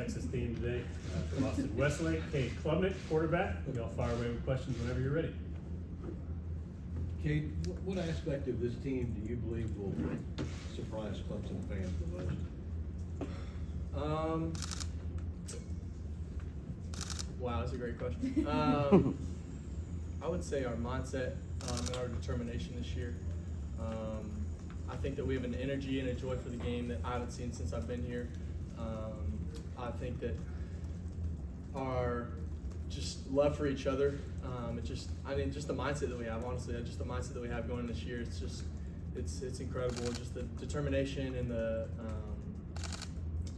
Texas theme today for Austin Westlake. Cade Klubnik, quarterback. Y'all fire away with questions whenever you're ready. Cade, what aspect of this team do you believe will surprise Clemson fans the most? Wow, that's a great question. I would say our mindset and our determination this year. I think that we have an energy and a joy for the game that I haven't seen since I've been here. I think that our just love for each other. Just the mindset that we have. Honestly, just the mindset that we have going this year. It's incredible. Just the determination and the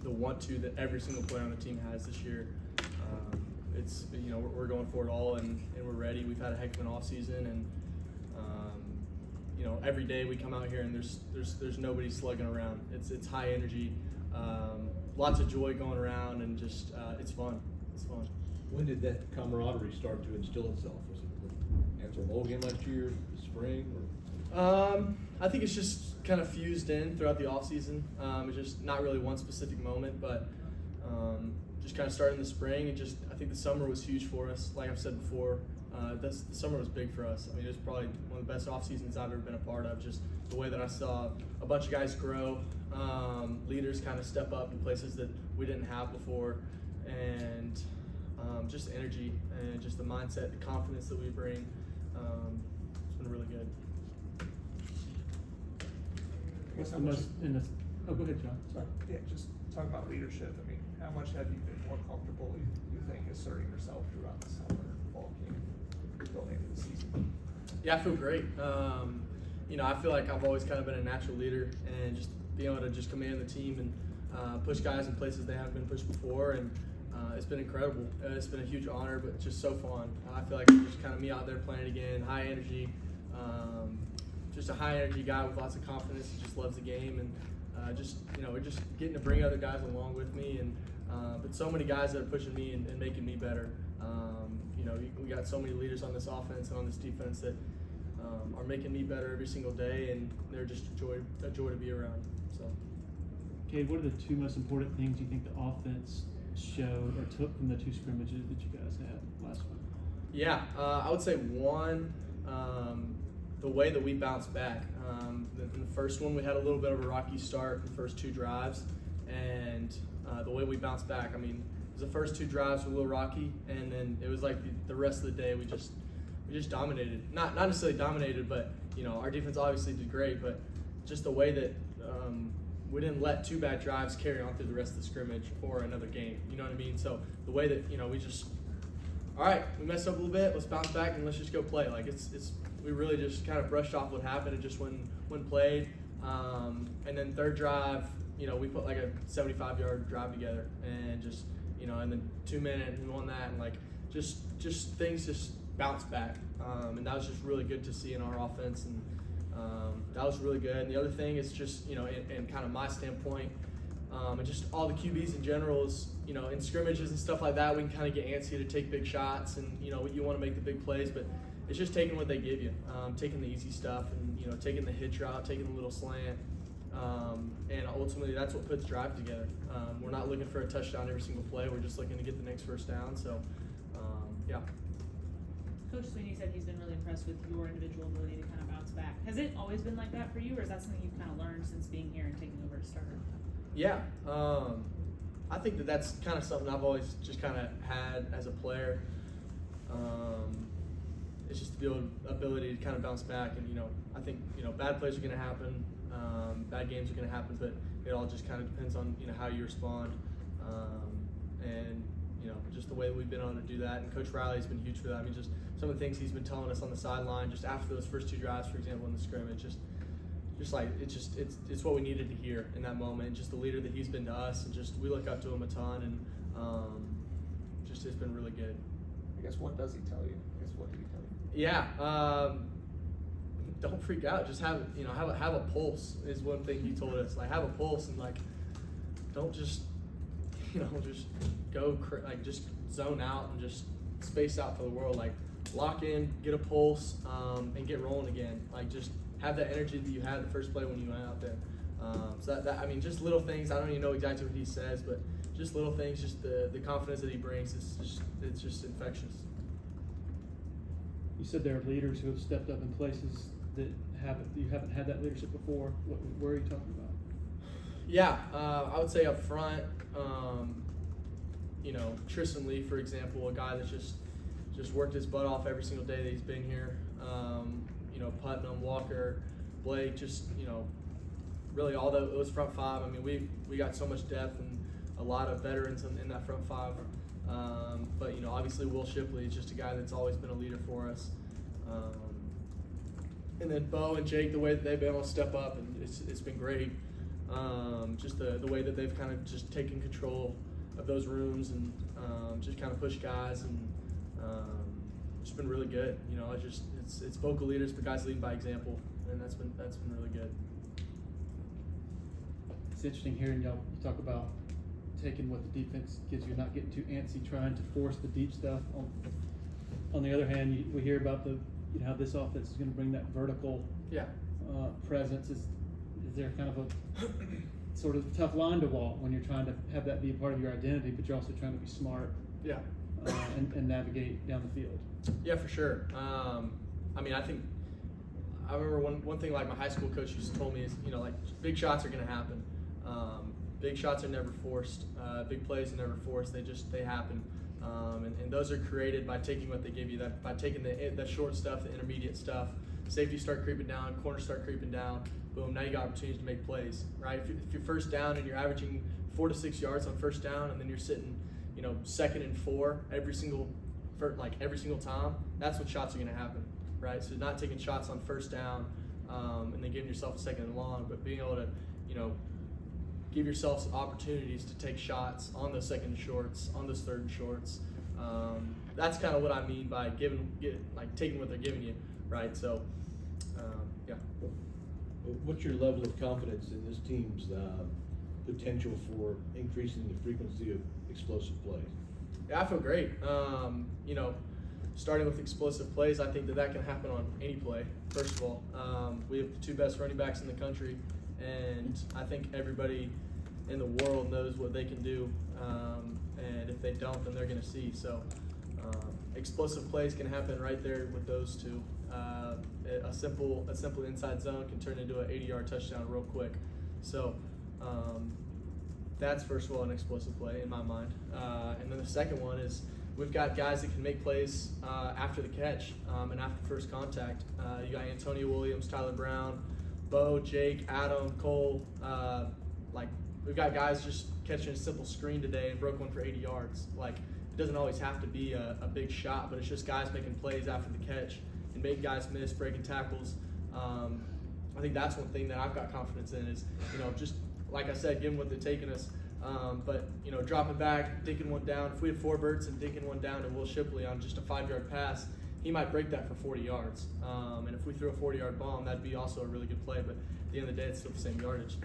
want to that every single player on the team has this year. We're going for it all and we're ready. We've had a heck of an off season and every day we come out here and there's nobody slugging around. It's high energy, lots of joy going around and just it's fun. It's fun. When did that camaraderie start to instill itself? Was it after a bowl game last year, the spring, or? I think it's just kind of fused in throughout the off season. It's just not really one specific moment, but just kind of started in the spring and I think the summer was huge for us. Like I've said before, the summer was big for us. I mean, it was probably one of the best off seasons I've ever been a part of. Just the way that I saw a bunch of guys grow, leaders kind of step up in places that we didn't have before, and just energy and just the mindset, the confidence that we bring. It's been really good. I guess The most in this. Oh, go ahead, John. Sorry. Yeah, just talking about leadership. I mean, how much have you been more comfortable, you think, asserting yourself throughout the summer and fall camp going into the season? Yeah, I feel great. I feel like I've always kind of been a natural leader and just being able to just command the team and push guys in places they haven't been pushed before. And it's been incredible. It's been a huge honor, but just so fun. I feel like it's just kind of me out there playing again, high energy. Just a high energy guy with lots of confidence. He just loves the game and we're just getting to bring other guys along with me and but so many guys that are pushing me and making me better. We got so many leaders on this offense and on this defense that are making me better every single day, and they're just a joy to be around. So, Cade, what are the two most important things you think the offense showed or took from the two scrimmages that you guys had last week? Yeah, I would say one, the way that we bounced back. In the first one, we had a little bit of a rocky start in the first two drives, and the way we bounced back, I mean, the first two drives were a little rocky, and then it was like the rest of the day we just dominated. Not necessarily dominated, but our defense obviously did great, but just the way that we didn't let two bad drives carry on through the rest of the scrimmage or another game. You know what I mean? So the way that we just, all right, we messed up a little bit. Let's bounce back and let's just go play. Like we really just kind of brushed off what happened and just when played. And then third drive, we put like a 75-yard drive together and just and then 2 minutes and won that and like just things just bounced back. And that was just really good to see in our offense and that was really good. And the other thing is just in kind of my standpoint. And just all the QBs in general is, in scrimmages and stuff like that, we can kind of get antsy to take big shots and, you want to make the big plays, but it's just taking what they give you, taking the easy stuff and, taking the hitch route, taking the little slant. And ultimately that's what puts drive together. We're not looking for a touchdown every single play. We're just looking to get the next first down. So, yeah. Coach Sweeney said he's been really impressed with your individual ability to kind of bounce back. Has it always been like that for you, or is that something you've kind of learned since being here and taking over as starter? Yeah, I think that's kind of something I've always just kind of had as a player. It's just the ability to kind of bounce back, and I think bad plays are going to happen, bad games are going to happen, but it all just kind of depends on how you respond, and just the way that we've been able to do that. And Coach Riley's been huge for that. I mean, just some of the things he's been telling us on the sideline, just after those first two drives, for example, in the scrimmage, it's what we needed to hear in that moment. Just the leader that he's been to us, and just we look up to him a ton, and just it's been really good. I guess what does he tell you? I guess what did he tell you? Yeah, don't freak out. Just have a pulse is one thing he told us. Like have a pulse and like don't just just go just zone out and just space out for the world. Like lock in, get a pulse, and get rolling again. Like just have that energy that you had the first play when you went out there. So that I mean, just little things. I don't even know exactly what he says, but just little things, just the confidence that he brings. It's just infectious. You said there are leaders who have stepped up in places that you haven't had that leadership before. Where are you talking about? Yeah, I would say up front, Tristan Lee, for example, a guy that just worked his butt off every single day that he's been here. Putnam, Walker, Blake, really all those front five. I mean, we got so much depth and a lot of veterans in that front five. But obviously Will Shipley is just a guy that's always been a leader for us. And then Bo and Jake, the way that they've been able to step up, and it's been great. Just the way that they've kind of just taken control of those rooms and just kind of push guys, and just been really good. It's vocal leaders, but guys leading by example, and that's been really good. It's interesting hearing you talk about taking what the defense gives you, not getting too antsy, trying to force the deep stuff. On the other hand, we hear about how this offense is going to bring that vertical presence. Is there kind of a sort of tough line to walk when you're trying to have that be a part of your identity, but you're also trying to be smart and navigate down the field? Yeah, for sure. I remember one thing like my high school coach used to tell me is, big shots are going to happen. Big shots are never forced. Big plays are never forced. They happen. And those are created by taking what they give you, by taking the short stuff, the intermediate stuff. Safeties start creeping down, corners start creeping down. Boom, now you got opportunities to make plays, right? If you're first down and you're averaging 4 to 6 yards on first down, and then you're sitting, 2nd and 4 every single time, that's when shots are going to happen, right? So not taking shots on first down and then giving yourself a 2nd and long, but being able to, give yourself opportunities to take shots on those 2nd and shorts, on those 3rd and shorts. That's kind of what I mean by taking what they're giving you, right? So, yeah. What's your level of confidence in this team's potential for increasing the frequency of explosive plays? Yeah, I feel great. Starting with explosive plays, I think that can happen on any play. First of all, we have the 2 best running backs in the country, and I think everybody in the world knows what they can do. And if they don't, then they're going to see. So, explosive plays can happen right there with those 2. A simple inside zone can turn into an 80-yard touchdown real quick. So that's first of all an explosive play in my mind. And then the second one is we've got guys that can make plays after the catch and after first contact. You got Antonio Williams, Tyler Brown, Bo, Jake, Adam, Cole. We've got guys just catching a simple screen today and broke one for 80 yards. It doesn't always have to be a big shot, but it's just guys making plays after the catch and making guys miss, breaking tackles. I think that's one thing that I've got confidence in is, just like I said, given what they're taking us, but dropping back, dinking one down. If we had 4 Berts and dinking one down to Will Shipley on just a 5-yard pass, he might break that for 40 yards. And if we threw a 40-yard bomb, that'd be also a really good play, but at the end of the day, it's still the same yardage.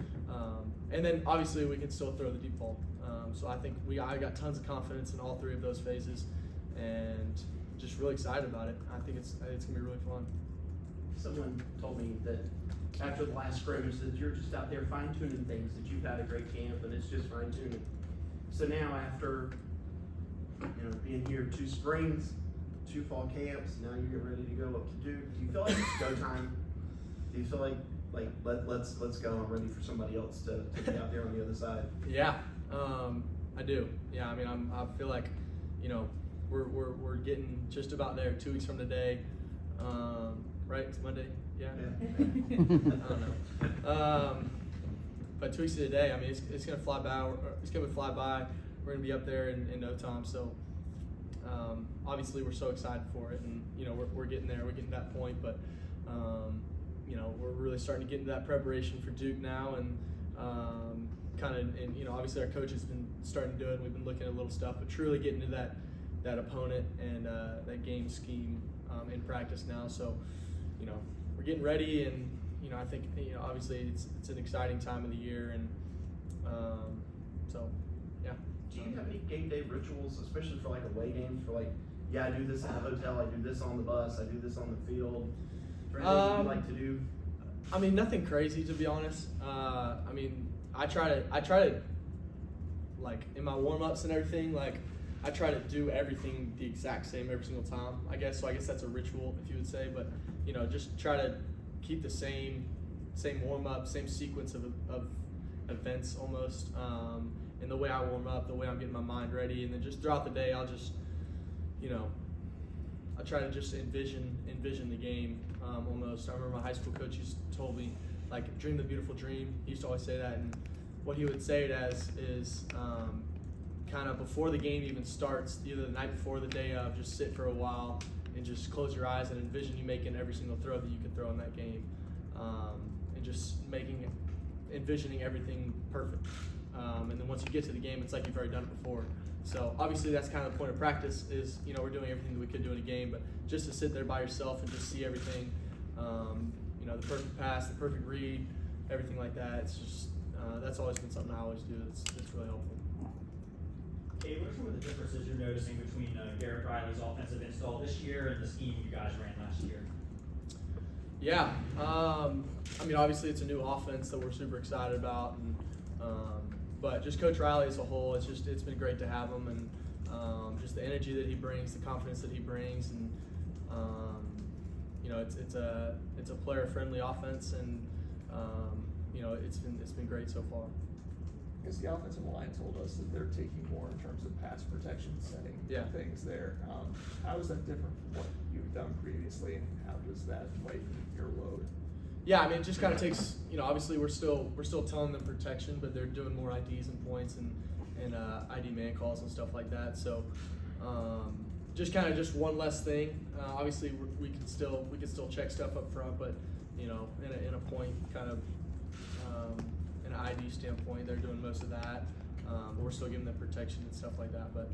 And then obviously we can still throw the deep ball. So I think I got tons of confidence in all 3 of those phases, and just really excited about it. I think it's gonna be really fun. Someone told me that after the last scrimmage that you're just out there fine-tuning things, that you've had a great camp and it's just fine-tuning. So now after being here 2 springs, 2 fall camps, now you're getting ready to go up to Duke. Do you feel like it's go time? Do you feel like let's go, I'm ready for somebody else to be out there on the other side? Yeah, I do. Yeah, I feel like, we're getting just about there. 2 weeks from today, right? It's Monday. Yeah. I don't know. But 2 weeks to today, it's gonna fly by. It's gonna fly by. We're gonna be up there in no time. So, obviously, we're so excited for it, and we're getting there. We're getting to that point, but we're really starting to get into that preparation for Duke now, and obviously our coach has been starting to do it, and we've been looking at little stuff, but truly getting to that opponent and that game scheme in practice now. So, we're getting ready, and I think obviously it's an exciting time of the year, and so yeah. Do you have any game day rituals, especially for away games? I do this in the hotel, I do this on the bus, I do this on the field. Is there anything you like to do? Nothing crazy, to be honest. I try to like in my warm-ups and everything, like I try to do everything the exact same every single time, I guess. So I guess that's a ritual, if you would say, but just try to keep the same warm-up, same sequence of events almost, and the way I warm up, the way I'm getting my mind ready, and then just throughout the day, I'll just, I try to just envision the game almost. I remember my high school coach told me, like, dream the beautiful dream. He used to always say that, and what he would say it as is kind of before the game even starts, either the night before or the day of, just sit for a while and just close your eyes and envision you making every single throw that you can throw in that game, and just envisioning everything perfect. And then once you get to the game, it's like you've already done it before. So obviously that's kind of the point of practice is, we're doing everything that we could do in a game, but just to sit there by yourself and just see everything, the perfect pass, the perfect read, everything like that. It's just, that's always been something I always do. It's really helpful. Cade, what are some of the differences you're noticing between Garrett Riley's offensive install this year and the scheme you guys ran last year? Yeah, obviously it's a new offense that we're super excited about, and but just Coach Riley as a whole, it's been great to have him, and just the energy that he brings, the confidence that he brings, and it's a player-friendly offense, and it's been great so far. I guess the offensive line told us that they're taking more in terms of pass protection, setting things there. How is that different from what you've done previously, and how does that lighten your load? Yeah, it just kind of takes, obviously we're still telling them protection, but they're doing more IDs and points and ID man calls and stuff like that. So just one less thing. Obviously we can still check stuff up front, but in a point kind of an ID standpoint, they're doing most of that. But we're still giving them protection and stuff like that. But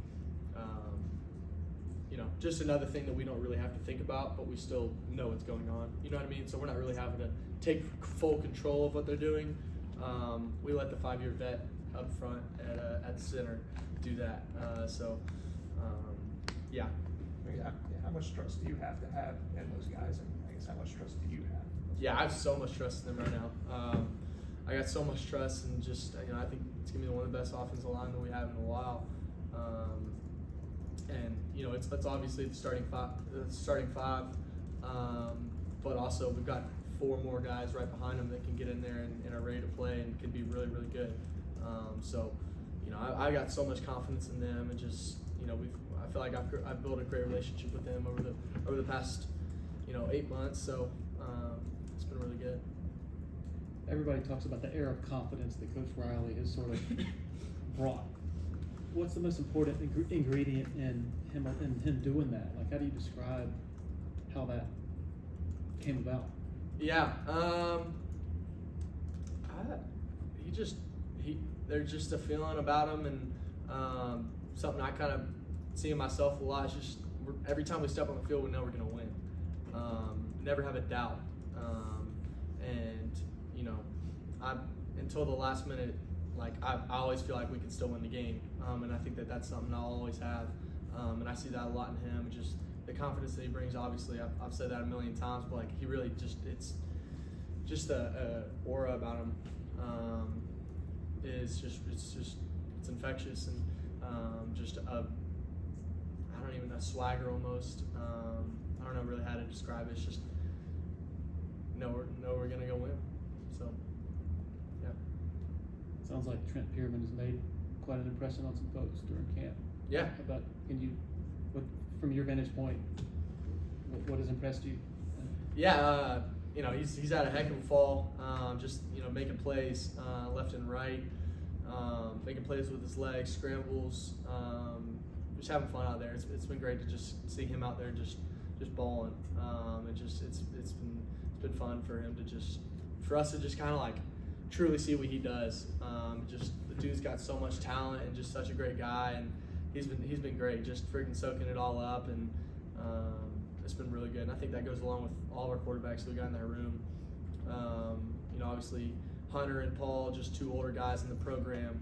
just another thing that we don't really have to think about, but we still know what's going on. You know what I mean? So we're not really having to take full control of what they're doing. We let the 5-year vet up front at center do that. Yeah. How much trust do you have to have in those guys, and I guess how much trust do you have? Yeah, I have so much trust in them right now. I got so much trust, and just I think it's gonna be one of the best offensive linemen we have in a while. And it's obviously the starting five, but also we've got 4 more guys right behind them that can get in there and are ready to play and can be really, really good. I got so much confidence in them, and just I feel like I've built a great relationship with them over the past 8 months. So it's been really good. Everybody talks about the air of confidence that Coach Riley has sort of brought. What's the most important ingredient in him doing that? Like, how do you describe how that came about? Yeah, there's just a feeling about him, and something I kind of see in myself a lot. It's just every time we step on the field, we know we're gonna win. Never have a doubt, and until the last minute, like I always feel like we can still win the game, and I think that's something I'll always have, and I see that a lot in him. Just the confidence that he brings. Obviously, I've said that a million times, but like he really it's just a aura about him. It's infectious, and just a swagger almost. I don't know really how to describe it. It's just we're gonna go win. So yeah. Sounds like Trent Pierman has made quite an impression on some folks during camp. Yeah. But from your vantage point, what has impressed you? Yeah, he's had a heck of a fall. Just making plays left and right, making plays with his legs, scrambles, just having fun out there. It's been great to just see him out there just balling. It's been fun for him for us to just kind of like truly see what he does. Just the dude's got so much talent and just such a great guy, and he's been great, just freaking soaking it all up, and it's been really good. And I think that goes along with all of our quarterbacks that we got in that room. Obviously Hunter and Paul, just 2 older guys in the program,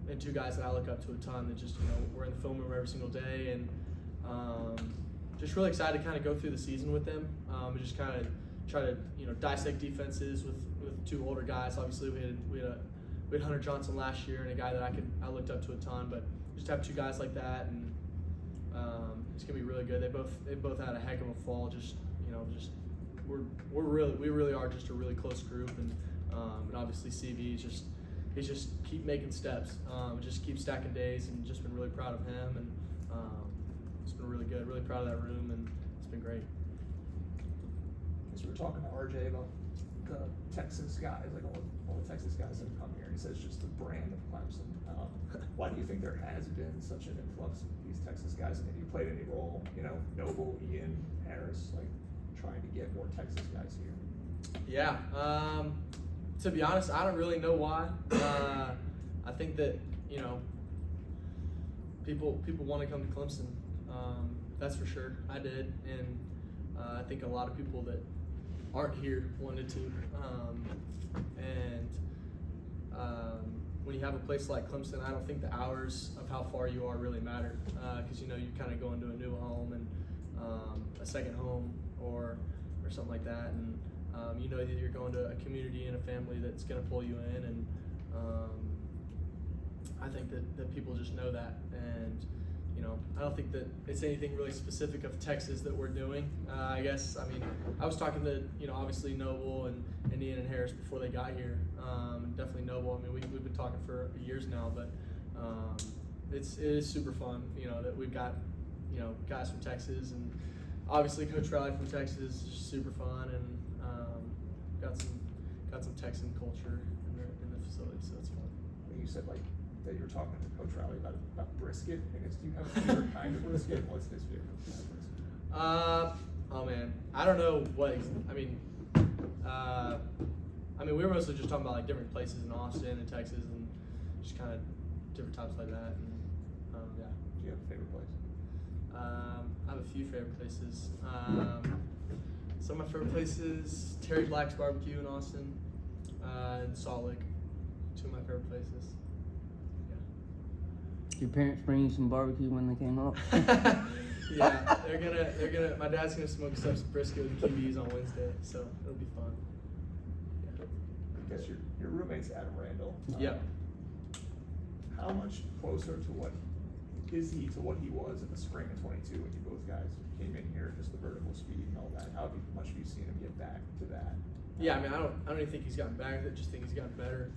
and 2 guys that I look up to a ton that just we're in the film room every single day, and just really excited to kind of go through the season with them, and just kind of try to dissect defenses with 2 older guys. Obviously we had we had Hunter Johnson last year, and a guy that I looked up to a ton. But just have 2 guys like that, and it's gonna be really good. They both had a heck of a fall. Just we really are just a really close group, and obviously CV is he's just keep making steps, just keep stacking days, and just been really proud of him, and it's been really good. Really proud of that room, and it's been great. As we were talking to RJ about the Texas guys, like all the Texas guys that have come here, he says just the brand of Clemson. Why do you think there has been such an influx of these Texas guys? And have you played any role, Noble, Ian, Harris, like trying to get more Texas guys here? Yeah. To be honest, I don't really know why. I think that people want to come to Clemson. That's for sure. I did, and I think a lot of people that aren't here wanted to. When you have a place like Clemson, I don't think the hours of how far you are really matter, because you kind of go into a new home and a second home or something like that, and that you're going to a community and a family that's going to pull you in, and I think that people just know that, and I don't think that it's anything really specific of Texas that we're doing. I guess, I was talking to, obviously Noble and Ian and Harris before they got here, and definitely Noble. We've been talking for years now, but it is super fun, that we've got, guys from Texas, and obviously Coach Riley from Texas is just super fun, and got some Texan culture in the facility, so it's fun. You said that you were talking to Coach Riley about brisket. I guess, do you have a favorite kind of brisket? What's his favorite kind of brisket? Oh man, I don't know what. We were mostly just talking about like different places in Austin and Texas, and just kind of different types like that. And yeah. Do you have a favorite place? I have a few favorite places. Some of my favorite places: Terry Black's Barbecue in Austin, and Salt Lake. 2 of my favorite places. Your parents bring you some barbecue when they came up? Yeah, they're gonna. My dad's gonna smoke some brisket with the QBs on Wednesday, so it'll be fun. Yeah. I guess your roommate's Adam Randall. Yep. How much closer to what is he to what he was in the spring of 22 when you both guys came in here, just the vertical speed and all that? How much have you seen him get back to that? Yeah, I don't even think he's gotten back. I just think he's gotten better.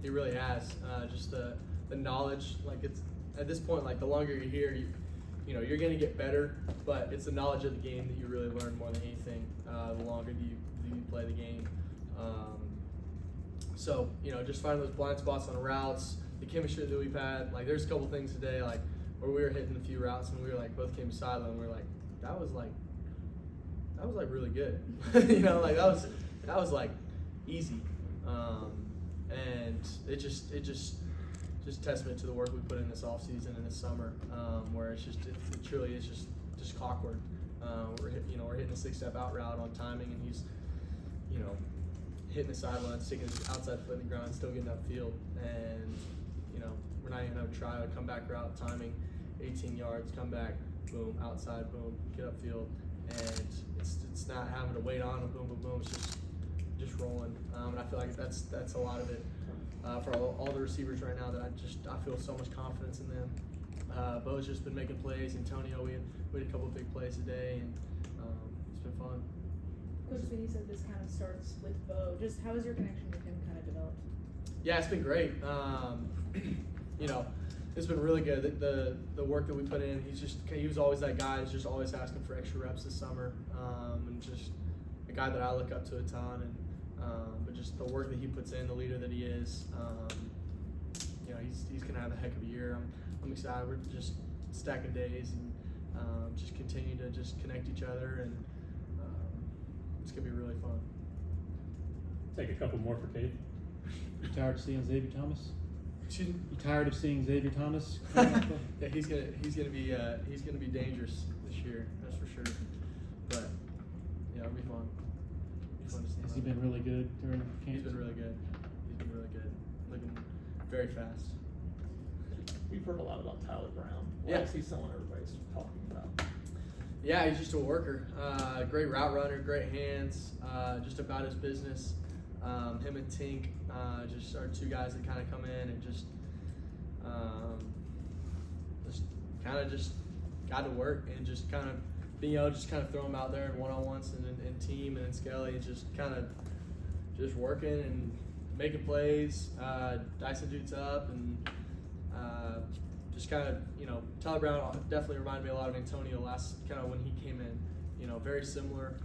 He really has. Just the knowledge, like it's at this point, like the longer you're here, you're gonna get better. But it's the knowledge of the game that you really learn more than anything. The longer you play the game. So just finding those blind spots on the routes, the chemistry that we've had. Like there's a couple things today, like where we were hitting a few routes and we were like both came sideline. And we were like, that was really good. That was like easy, and it just testament to the work we put in this off season and this summer, where it truly is just clockwork. We're hitting a 6-step out route on timing, and he's hitting the sideline, sticking his outside foot in the ground, still getting upfield, and we're not even gonna try a comeback route timing, 18 yards, come back, boom, outside, boom, get upfield, and it's not having to wait on him, boom, boom, boom. It's just rolling, and I feel like that's a lot of it for all the receivers right now. That I feel so much confidence in them. Bo's just been making plays. Antonio, we had a couple of big plays today, and it's been fun. Coach Sweeney said this kind of starts with Bo. Just how has your connection with him kind of developed? Yeah, it's been great. It's been really good. The work that we put in, he was always that guy who's just always asking for extra reps this summer, and just a guy that I look up to a ton, and but just the work that he puts in, the leader that he is, he's gonna have a heck of a year. I'm excited. We're just stacking days and just continue to just connect each other, and it's gonna be really fun. Take a couple more for Cade. You tired of seeing Xavier Thomas? Excuse me? You tired of seeing Xavier Thomas? Yeah, he's gonna be dangerous this year, that's for sure. But yeah, it'll be fun. It'll be fun to see Has him. he been really good during camp? He's been really good. Looking very fast. We've heard a lot about Tyler Brown. Yeah. Is he someone everybody's talking about? Yeah, he's just a worker. Great route runner, great hands, just about his business. Him and Tink just are two guys that kind of come in and just got to work and just kind of being able to just kind of throw them out there in one-on-ones and in team and in Skelly, just kind of just working and making plays, dicing dudes up, and just kind of, Tyler Brown definitely reminded me a lot of Antonio last kind of when he came in, very similar,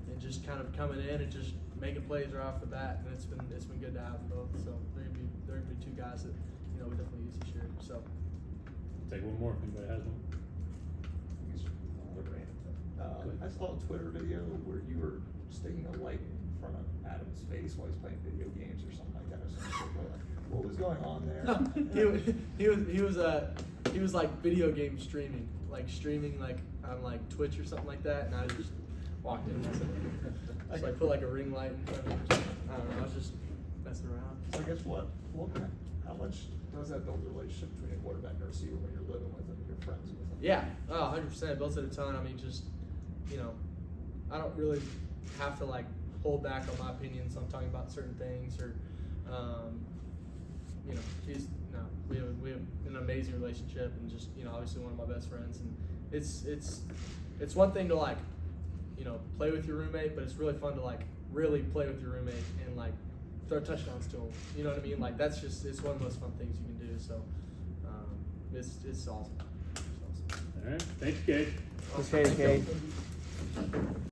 and just kind of coming in and just making plays right off the bat, and it's been good to have them both. So they're gonna be two guys that we definitely use this year. So Take one more if anybody has one. I saw a Twitter video where you were sticking a light in front of Adam's face while he's playing video games or something like that. Or something. What was going on there? he was like video game streaming on like Twitch or something like that, and I just walked in. So I put like a ring light in front of him. I don't know. I was just messing around. So I guess how much does that build a relationship between a quarterback and a receiver when you're living with them and you're friends with them? Yeah, 100%. Built it a ton. I mean, just I don't really have to like hold back on my opinions on talking about certain things or, we have an amazing relationship and just obviously one of my best friends, and it's one thing to like play with your roommate, but it's really fun to like really play with your roommate and like throw touchdowns to him. You know what I mean? Like it's one of the most fun things you can do. So it's awesome. All right, thanks, Cade. Okay, Cade.